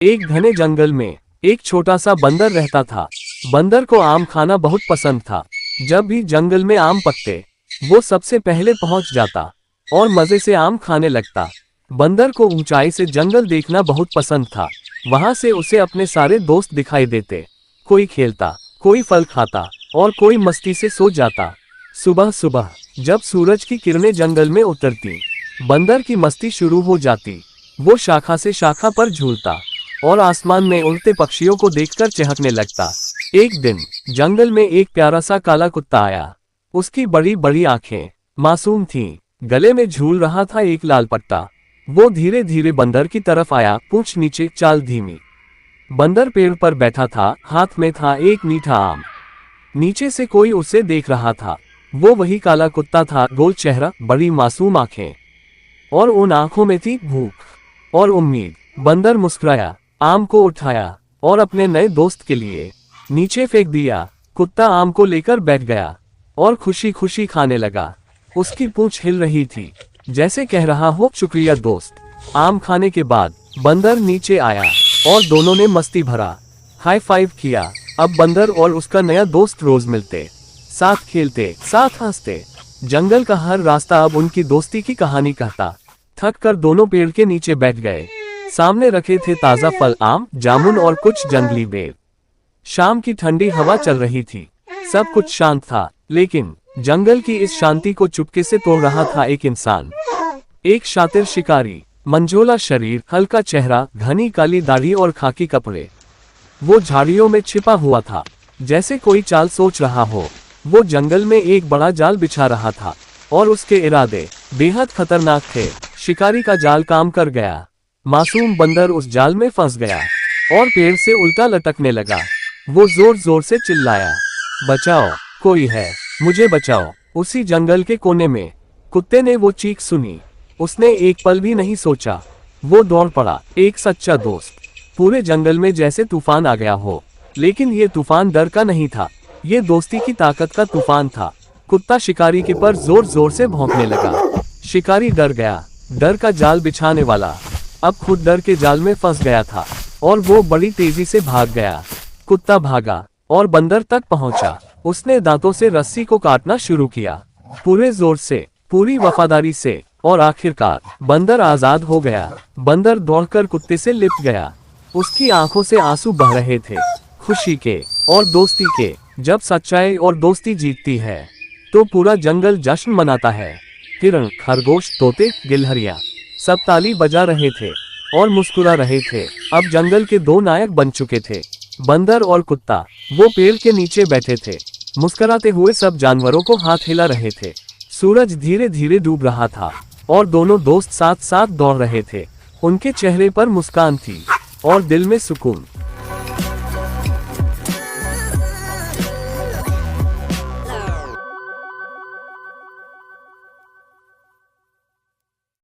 एक घने जंगल में एक छोटा सा बंदर रहता था। बंदर को आम खाना बहुत पसंद था। जब भी जंगल में आम पकते, वो सबसे पहले पहुंच जाता और मजे से आम खाने लगता। बंदर को ऊंचाई से जंगल देखना बहुत पसंद था। वहां से उसे अपने सारे दोस्त दिखाई देते। कोई खेलता, कोई फल खाता और कोई मस्ती से सो जाता। सुबह सुबह जब सूरज की किरणें जंगल में उतरती, बंदर की मस्ती शुरू हो जाती। वो शाखा से शाखा पर झूलता और आसमान में उड़ते पक्षियों को देखकर चहकने लगता। एक दिन जंगल में एक प्यारा सा काला कुत्ता आया। उसकी बड़ी बड़ी आंखें मासूम थीं। गले में झूल रहा था एक लाल पट्टा। वो धीरे धीरे बंदर की तरफ आया, पूंछ नीचे, चाल धीमी। बंदर पेड़ पर बैठा था, हाथ में था एक मीठा आम। नीचे से कोई उसे देख रहा था। वो वही काला कुत्ता था, गोल चेहरा, बड़ी मासूम आंखें, और उन आंखों में थी भूख और उम्मीद। बंदर मुस्कुराया, आम को उठाया और अपने नए दोस्त के लिए नीचे फेंक दिया। कुत्ता आम को लेकर बैठ गया और खुशी खुशी खाने लगा। उसकी पूंछ हिल रही थी, जैसे कह रहा हो, शुक्रिया दोस्त। आम खाने के बाद बंदर नीचे आया और दोनों ने मस्ती भरा हाई फाइव किया। अब बंदर और उसका नया दोस्त रोज मिलते, साथ खेलते, साथ हंसते। जंगल का हर रास्ता अब उनकी दोस्ती की कहानी कहता। थक कर दोनों पेड़ के नीचे बैठ गए। सामने रखे थे ताजा फल, आम, जामुन और कुछ जंगली बेर। शाम की ठंडी हवा चल रही थी। सब कुछ शांत था, लेकिन जंगल की इस शांति को चुपके से तोड़ रहा था एक इंसान। एक शातिर शिकारी, मंझोला शरीर, हल्का चेहरा, घनी काली दाढ़ी और खाकी कपड़े। वो झाड़ियों में छिपा हुआ था, जैसे कोई चाल सोच रहा हो। वो जंगल में एक बड़ा जाल बिछा रहा था और उसके इरादे बेहद खतरनाक थे। शिकारी का जाल काम कर गया। मासूम बंदर उस जाल में फंस गया और पेड़ से उल्टा लटकने लगा। वो जोर जोर से चिल्लाया, बचाओ, कोई है, मुझे बचाओ। उसी जंगल के कोने में कुत्ते ने वो चीख सुनी। उसने एक पल भी नहीं सोचा, वो दौड़ पड़ा, एक सच्चा दोस्त। पूरे जंगल में जैसे तूफान आ गया हो, लेकिन ये तूफान डर का नहीं था, ये दोस्ती की ताकत का तूफान था। कुत्ता शिकारी के पर जोर जोर से भौंकने लगा। शिकारी डर गया। डर का जाल बिछाने वाला अब खुद डर के जाल में फंस गया था और वो बड़ी तेजी से भाग गया। कुत्ता भागा और बंदर तक पहुंचा। उसने दांतों से रस्सी को काटना शुरू किया, पूरे जोर से, पूरी वफादारी से, और आखिरकार बंदर आजाद हो गया। बंदर दौड़कर कुत्ते से लिपट गया। उसकी आंखों से आंसू बह रहे थे, खुशी के और दोस्ती के। जब सच्चाई और दोस्ती जीतती है तो पूरा जंगल जश्न मनाता है। हिरण, खरगोश, तोते, गिलहरियां सब ताली बजा रहे थे और मुस्कुरा रहे थे। अब जंगल के दो नायक बन चुके थे, बंदर और कुत्ता। वो पेड़ के नीचे बैठे थे, मुस्कुराते हुए सब जानवरों को हाथ हिला रहे थे। सूरज धीरे धीरे डूब रहा था और दोनों दोस्त साथ साथ दौड़ रहे थे। उनके चेहरे पर मुस्कान थी और दिल में सुकून।